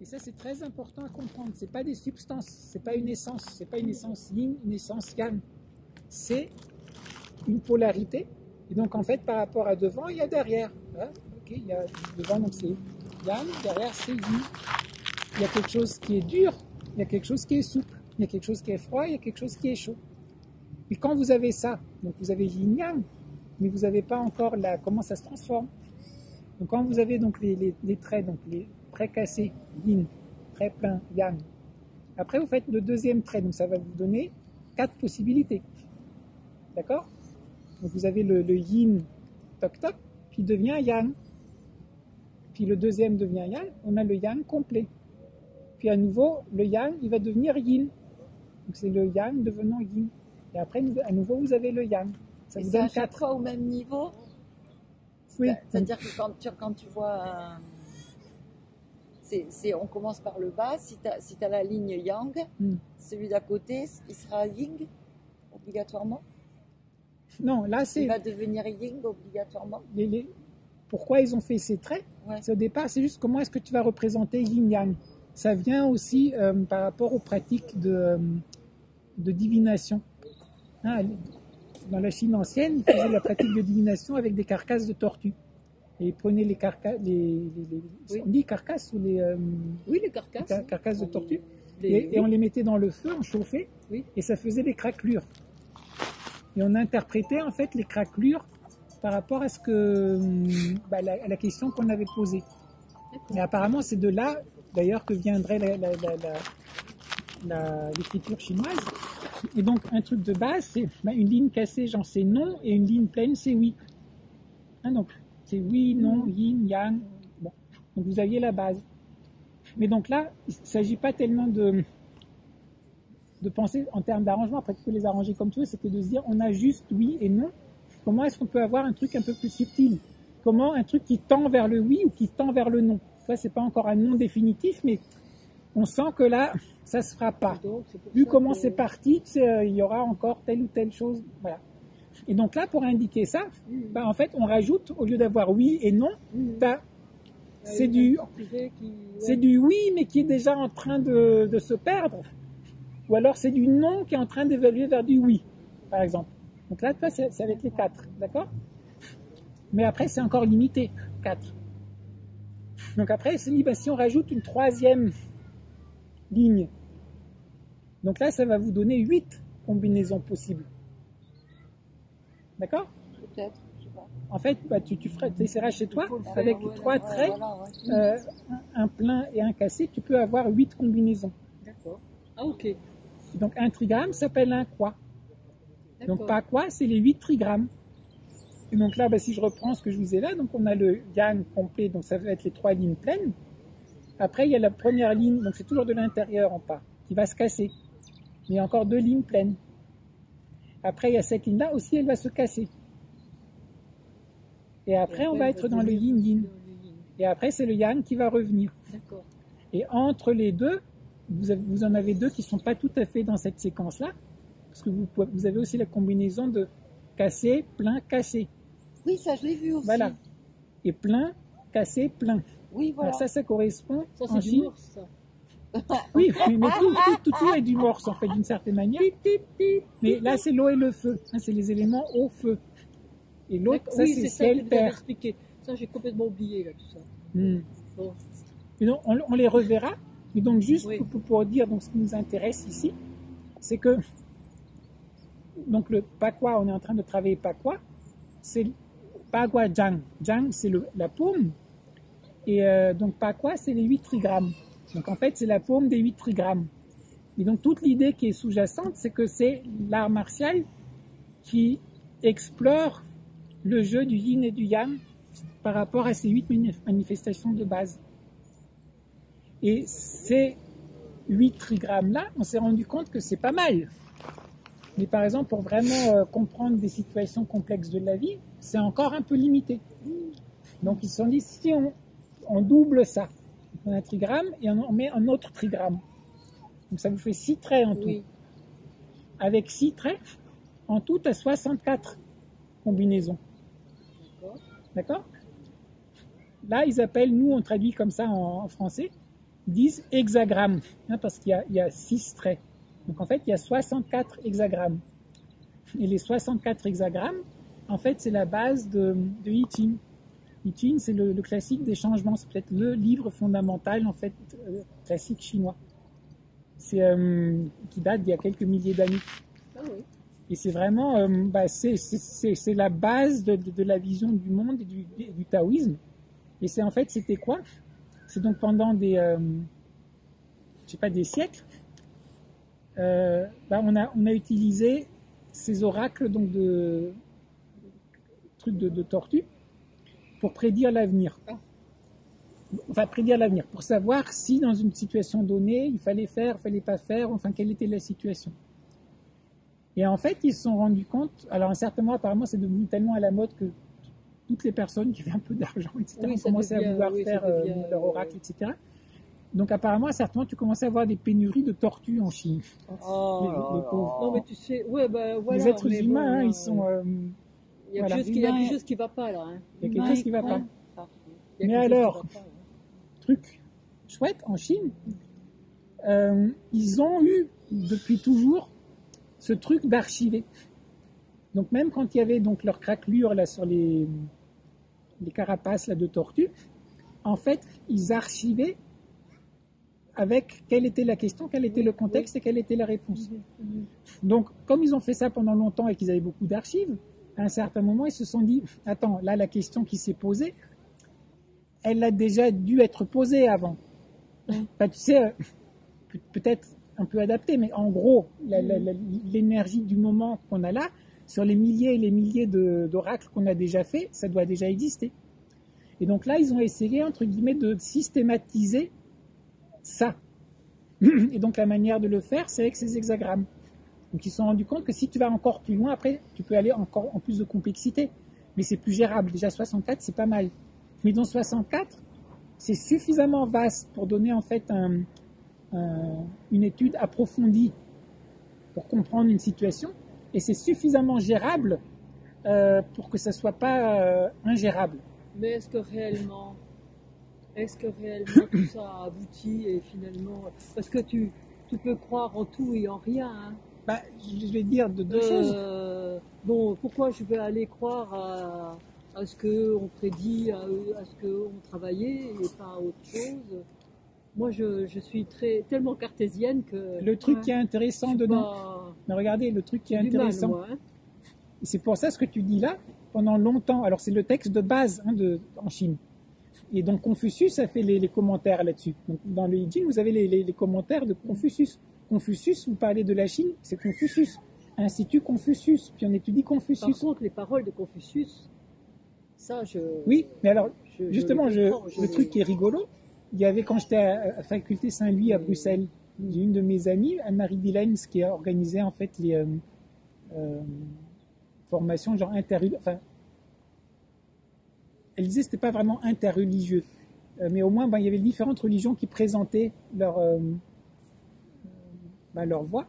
Et ça, c'est très important à comprendre. C'est pas des substances, c'est pas une essence, c'est pas une essence yin, une essence yang. C'est une polarité. Et donc, en fait, par rapport à devant, il y a derrière. Hein, okay, il y a devant, donc c'est yang, derrière, c'est yin. Il y a quelque chose qui est dur, il y a quelque chose qui est souple, il y a quelque chose qui est froid, il y a quelque chose qui est chaud. Et quand vous avez ça, donc vous avez yin-yang, mais vous n'avez pas encore comment ça se transforme. Donc quand vous avez donc les traits, donc les traits cassés, yin, trait plein, yang. Après vous faites le deuxième trait, donc ça va vous donner 4 possibilités. D'accord? Donc vous avez le yin, toc toc, qui devient yang. Puis le deuxième devient yang, on a le yang complet. Puis à nouveau, le yang, il va devenir yin. Donc c'est le yang devenant yin. Et après, à nouveau, vous avez le yang. Ça vous donne 4. Chaque fois au même niveau? Oui. C'est-à-dire que quand tu vois on commence par le bas, si tu as la ligne yang, celui d'à côté, il sera yin, obligatoirement? Non, là c'est... Il va devenir yin, obligatoirement? Pourquoi ils ont fait ces traits? Ouais. Au départ, c'est juste comment est-ce que tu vas représenter yin-yang. Ça vient aussi par rapport aux pratiques de divination. Hein, dans la Chine ancienne, ils faisaient la pratique de divination avec des carcasses de tortues. Et ils prenaient les carcasses, oui. on dit carcasses ou les... oui, les carcasses. Les carcasses de tortues. Et on les mettait dans le feu, on chauffait, oui. Et ça faisait des craquelures. Et on interprétait en fait les craquelures par rapport à ce que, à la question qu'on avait posée. Et apparemment, c'est de là, d'ailleurs, que viendrait l'écriture chinoise. Et donc, un truc de base, c'est une ligne cassée, genre c'est non, et une ligne pleine, c'est oui. Hein, donc, c'est oui, non, yin, yang. Bon. Donc, vous aviez la base. Mais donc là, il ne s'agit pas tellement de penser en termes d'arrangement. Après, tu peux les arranger comme tu veux. C'était de se dire, on a juste oui et non. Comment est-ce qu'on peut avoir un truc un peu plus subtil? Comment un truc qui tend vers le oui ou qui tend vers le non? Ça, c'est pas encore un non définitif, mais on sent que là, ça se fera pas. Vu comment c'est parti, il y aura encore telle ou telle chose. Voilà. Et donc là, pour indiquer ça, en fait, on rajoute, au lieu d'avoir oui et non, c'est du oui, mais qui est déjà en train de se perdre. Ou alors c'est du non qui est en train d'évoluer vers du oui, par exemple. Donc là, c'est avec les 4, d'accord? Mais après, c'est encore limité, 4. Donc après, si on rajoute une 3e ligne, donc là, ça va vous donner 8 combinaisons possibles. D'accord? Peut-être, je sais pas. En fait, tu essaieras chez toi, avec 3 traits, un plein et un cassé, tu peux avoir 8 combinaisons. D'accord. Ah, ok. Donc un trigramme s'appelle un quoi. Donc pas quoi, c'est les 8 trigrammes. Et donc là, si je reprends ce que je vous ai là, donc on a le yang complet, donc ça va être les 3 lignes pleines. Après, il y a la première ligne, donc c'est toujours de l'intérieur en part, qui va se casser. Mais il y a encore 2 lignes pleines. Après, il y a cette ligne-là aussi, elle va se casser. Et après, on va être dans le yin-yin. Et après, c'est le yang qui va revenir. D'accord. Et entre les deux, vous en avez 2 qui ne sont pas tout à fait dans cette séquence-là. Parce que vous avez aussi la combinaison de cassé, plein, cassé. Oui, ça je l'ai vu aussi. Voilà. Et plein, cassé, plein. Oui, voilà. Alors ça correspond en Chine. du morse, ça. Oui, mais tout est du morse en fait, d'une certaine manière. Mais là, c'est l'eau et le feu. C'est les éléments eau, feu. Et l'autre, ça, c'est ciel, terre. Ça, j'ai complètement oublié, là, tout ça. Bon. Et donc, on les reverra. Mais donc, juste pour dire donc, ce qui nous intéresse ici, c'est que donc le Pakwa, on est en train de travailler Pakwa, c'est Pagwa Jang. Jang, c'est la paume. Et donc Pakwa, c'est les 8 trigrammes. Donc en fait, c'est la paume des 8 trigrammes. Et donc toute l'idée qui est sous-jacente, c'est que c'est l'art martial qui explore le jeu du yin et du yang par rapport à ces 8 manifestations de base. Et ces 8 trigrammes-là, on s'est rendu compte que c'est pas mal. Mais par exemple, pour vraiment comprendre des situations complexes de la vie, c'est encore un peu limité. Donc ils se sont dit, si on double ça, on a un trigramme et on met un autre trigramme. Donc ça vous fait 6 traits en tout. Oui. Avec 6 traits, en tout, à 64 combinaisons. D'accord? Là, ils appellent, nous on traduit comme ça en français, ils disent hexagramme, hein, parce qu'il y a 6 traits. Donc en fait, il y a 64 hexagrammes. Et les 64 hexagrammes, en fait, c'est la base de I Ching. I Ching, c'est le classique des changements. C'est peut-être le livre fondamental, en fait, classique chinois. C'est qui date d'il y a quelques milliers d'années. Ah oui. Et c'est vraiment, c'est la base de la vision du monde et du taoïsme. Et c'est en fait, c'était quoi? C'est donc pendant des, je sais pas, des siècles, on a utilisé ces oracles donc de trucs de tortue pour prédire l'avenir. Enfin, prédire l'avenir, pour savoir si dans une situation donnée, il fallait faire, il fallait pas faire, enfin, quelle était la situation. Et en fait, ils se sont rendus compte, alors à un certain moment, apparemment, c'est devenu tellement à la mode que toutes les personnes qui avaient un peu d'argent, etc., ont commencé à vouloir faire leur oracle, etc. Donc apparemment, à un certain moment, tu commençais à avoir des pénuries de tortues en Chine. Les pauvres. Non, mais tu sais, ouais, bah, voilà, les êtres humains, hein, ils sont... il y a quelque chose qui ne va pas, là. Hein. Il y a quelque chose qui ne va pas. Mais alors, truc chouette, en Chine, ils ont eu, depuis toujours, ce truc d'archiver. Donc même quand il y avait donc leur craquelure là, sur les carapaces là, de tortues, en fait, ils archivaient avec quelle était la question, quel était le contexte et quelle était la réponse. Donc, comme ils ont fait ça pendant longtemps et qu'ils avaient beaucoup d'archives, à un certain moment, ils se sont dit, attends, là, la question qui s'est posée, elle a déjà dû être posée avant. Enfin, tu sais, peut-être un peu adapté, mais en gros, l'énergie du moment qu'on a là, sur les milliers et les milliers d'oracles qu'on a déjà fait, ça doit déjà exister. Et donc là, ils ont essayé, entre guillemets, de systématiser ça. Et donc la manière de le faire, c'est avec ces hexagrammes. Donc ils se sont rendus compte que si tu vas encore plus loin, après, tu peux aller encore en plus de complexité. Mais c'est plus gérable. Déjà 64, c'est pas mal. Mais dans 64, c'est suffisamment vaste pour donner en fait une étude approfondie pour comprendre une situation. Et c'est suffisamment gérable pour que ça ne soit pas ingérable. Mais est-ce que réellement tout ça a abouti et finalement... Parce que tu peux croire en tout et en rien. Hein. Bah, je vais dire deux choses. Bon, pourquoi je vais aller croire à ce qu'on prédit, à ce qu'on travaillait et pas à autre chose? Moi, je suis tellement cartésienne que... Le truc qui est intéressant dedans... Mais regardez, le truc qui est intéressant... Moi, hein. C'est pour ça ce que tu dis là, pendant longtemps... Alors, c'est le texte de base en Chine. Et donc, Confucius a fait les commentaires là-dessus. Donc, dans le I Ching, vous avez les commentaires de Confucius. Confucius, vous parlez de la Chine, c'est Confucius. Institut Confucius, puis on étudie Confucius. Par contre, les paroles de Confucius, ça, Oui, mais alors, justement, le truc qui est rigolo, il y avait, quand j'étais à Faculté Saint-Louis à Bruxelles, j'ai une de mes amies, Anne-Marie Dillens, qui a organisé en fait les formations genre enfin, elle disait que c'était pas vraiment interreligieux, mais au moins il y avait différentes religions qui présentaient leur voie.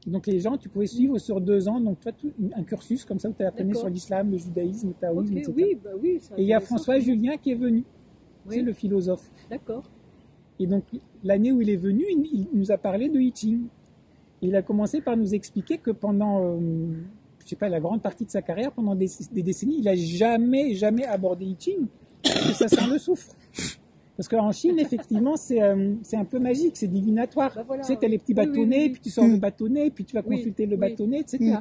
Donc les gens, tu pouvais suivre sur 2 ans, donc toi, un cursus comme ça où tu apprenais sur l'islam, le judaïsme, le taoïsme, etc. Oui, et il y a François Julien qui est venu, c'est le philosophe. D'accord. Et donc l'année où il est venu, il nous a parlé de I Ching. Il a commencé par nous expliquer que pendant, je sais pas, la grande partie de sa carrière, pendant des décennies, il a jamais abordé I Ching, parce que ça sent le soufre. Parce qu'en Chine, effectivement, c'est un peu magique, c'est divinatoire. Ben voilà, tu sais, tu as les petits bâtonnets, puis tu sors le bâtonnet, puis tu vas consulter le bâtonnet, etc.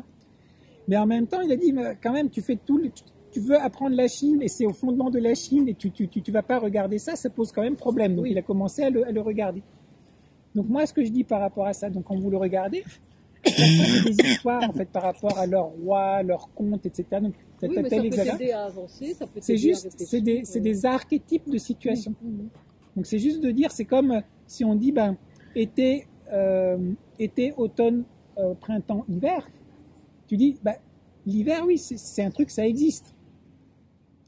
Mais en même temps, il a dit, mais quand même, tu fais tu veux apprendre la Chine, et c'est au fondement de la Chine, et tu vas pas regarder ça, ça pose quand même problème. Donc il a commencé à le regarder. Donc moi, ce que je dis par rapport à ça, donc quand vous le regardez, c'est des histoires en fait par rapport à leur roi, leur conte, etc. Donc mais ça peut t'aider à avancer, ça peut t'aider à réfléchir. C'est des archétypes de situations. Donc c'est juste de dire, c'est comme si on dit été, automne, printemps, hiver. Tu dis l'hiver, oui, c'est un truc, ça existe.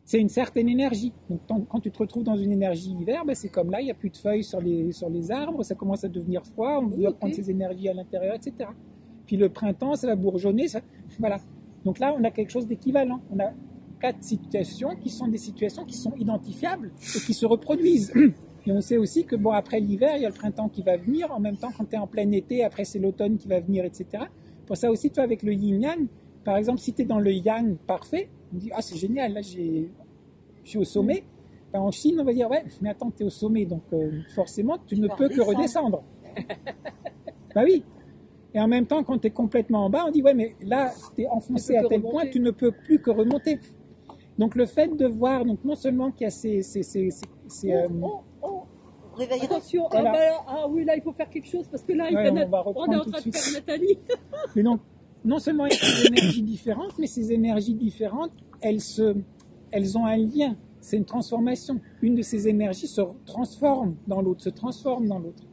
C'est une certaine énergie. Donc quand tu te retrouves dans une énergie hiver, c'est comme là, il n'y a plus de feuilles sur les arbres, ça commence à devenir froid, on doit prendre ses énergies à l'intérieur, etc. Puis le printemps, ça va bourgeonner, voilà. Donc là, on a quelque chose d'équivalent. On a 4 situations qui sont des situations qui sont identifiables et qui se reproduisent. Et on sait aussi que bon, après l'hiver, il y a le printemps qui va venir. En même temps, quand tu es en plein été, après c'est l'automne qui va venir, etc. Pour ça aussi, toi, avec le yin-yang, par exemple, si tu es dans le yang parfait, on dit, ah, c'est génial, là, je suis au sommet. Ben, en Chine, on va dire, ouais, mais attends, tu es au sommet, donc forcément, tu ne peux que redescendre. Bah oui. Et en même temps, quand tu es complètement en bas, on dit, ouais, mais là, tu es enfoncé à tel point, tu ne peux plus que remonter. Donc, le fait de voir, donc, non seulement qu'il y a réveillera. Attention, Voilà. ah oui, là, il faut faire quelque chose parce que là, Ouais, on va on reprendre est en tout de train de suite. faire Nathalie. Mais donc, non seulement il y a des énergies différentes, mais ces énergies différentes, elles ont un lien. C'est une transformation. Une de ces énergies se transforme dans l'autre, se transforme dans l'autre.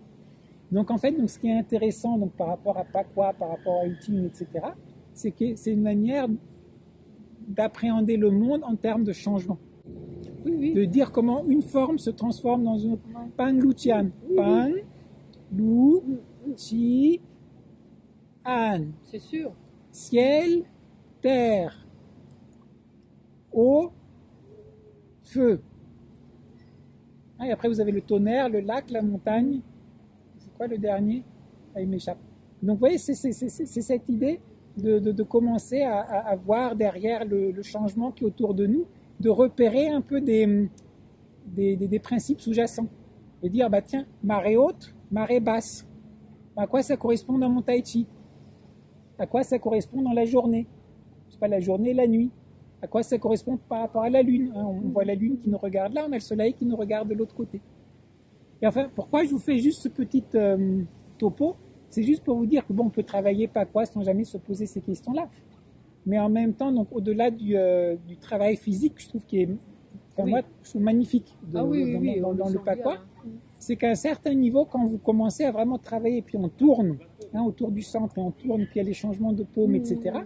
Donc en fait, donc, ce qui est intéressant donc, par rapport à Pakwa, par rapport à Ultime, etc., c'est que c'est une manière d'appréhender le monde en termes de changement. Oui, oui. De dire comment une forme se transforme dans une autre. Pan Lu Tian. Pan Lu Chi An. C'est sûr. Ciel, terre, eau, feu. Ah, et après, vous avez le tonnerre, le lac, la montagne. C'est quoi le dernier? Ah, il m'échappe. Donc, vous voyez, c'est cette idée de commencer à voir derrière le changement qui est autour de nous, de repérer un peu des principes sous-jacents. Et dire, bah tiens, marée haute, marée basse. À quoi ça correspond dans mon tai chi? À quoi ça correspond dans la journée? Je sais pas, la journée et la nuit. À quoi ça correspond par rapport à la Lune? On voit la Lune qui nous regarde là, on a le Soleil qui nous regarde de l'autre côté. Et enfin, pourquoi je vous fais juste ce petit topo? C'est juste pour vous dire que bon, on peut travailler pas quoi sans jamais se poser ces questions-là. Mais en même temps, donc au-delà du travail physique, je trouve qu'il est, enfin Oui. moi, je trouve magnifique Ah oui, oui, dans on le sent Pakwa. bien, hein. C'est qu'à un certain niveau, quand vous commencez à vraiment travailler, puis on tourne autour du centre, et on tourne, puis il y a les changements de paume, etc.,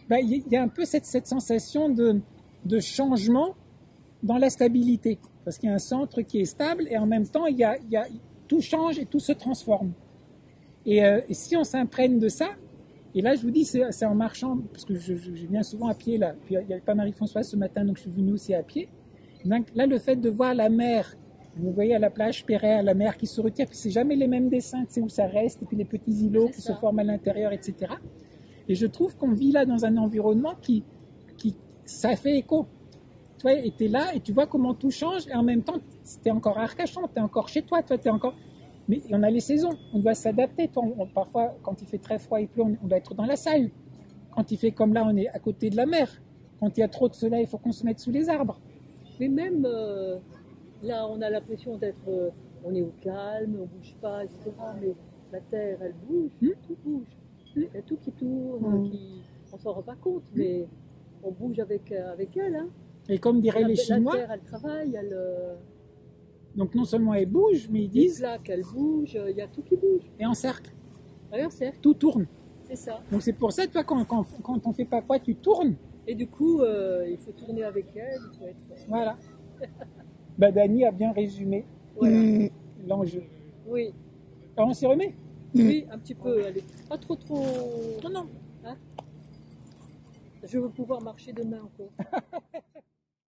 ben, il y a un peu cette sensation de changement dans la stabilité. Parce qu'il y a un centre qui est stable, et en même temps, tout change et tout se transforme. Et si on s'imprègne de ça, et là je vous dis, c'est en marchant, parce que je viens souvent à pied là, puis il n'y avait pas Marie-Françoise ce matin, donc je suis venu aussi à pied. Donc, là, le fait de voir la mer, vous voyez à la plage Péraire, la mer qui se retire, puis c'est jamais les mêmes dessins, tu sais, où ça reste, et puis les petits îlots qui se forment à l'intérieur, etc. Et je trouve qu'on vit là dans un environnement qui ça fait écho. Tu vois, et tu es là, et tu vois comment tout change, et en même temps, tu es encore à Arcachon, tu es encore chez toi, tu es encore... Mais on a les saisons, on doit s'adapter. Parfois, quand il fait très froid et pleut, on doit être dans la salle. Quand il fait comme là, on est à côté de la mer. Quand il y a trop de soleil, il faut qu'on se mette sous les arbres. Mais même là, on a l'impression d'être, on est au calme, on bouge pas, etc. Mais la terre, elle bouge, tout bouge. Il y a tout qui tourne, on s'en rend pas compte, mais on bouge avec elle. Hein. Et comme diraient les Chinois, la terre, elle travaille, elle. Donc non seulement elle bouge, mais ils disent... Les plaques, elle bouge, il y a tout qui bouge. Et en cercle. Ouais, en cercle. Tout tourne. C'est ça. Donc c'est pour ça, toi, quand on fait pas quoi, tu tournes. Et du coup, il faut tourner avec elle. Il faut être... Voilà. Bah, Dani a bien résumé l'enjeu. Oui. Alors on s'y remet? Oui, un petit peu. Elle est pas trop. Non, non. Hein? Je veux pouvoir marcher demain encore.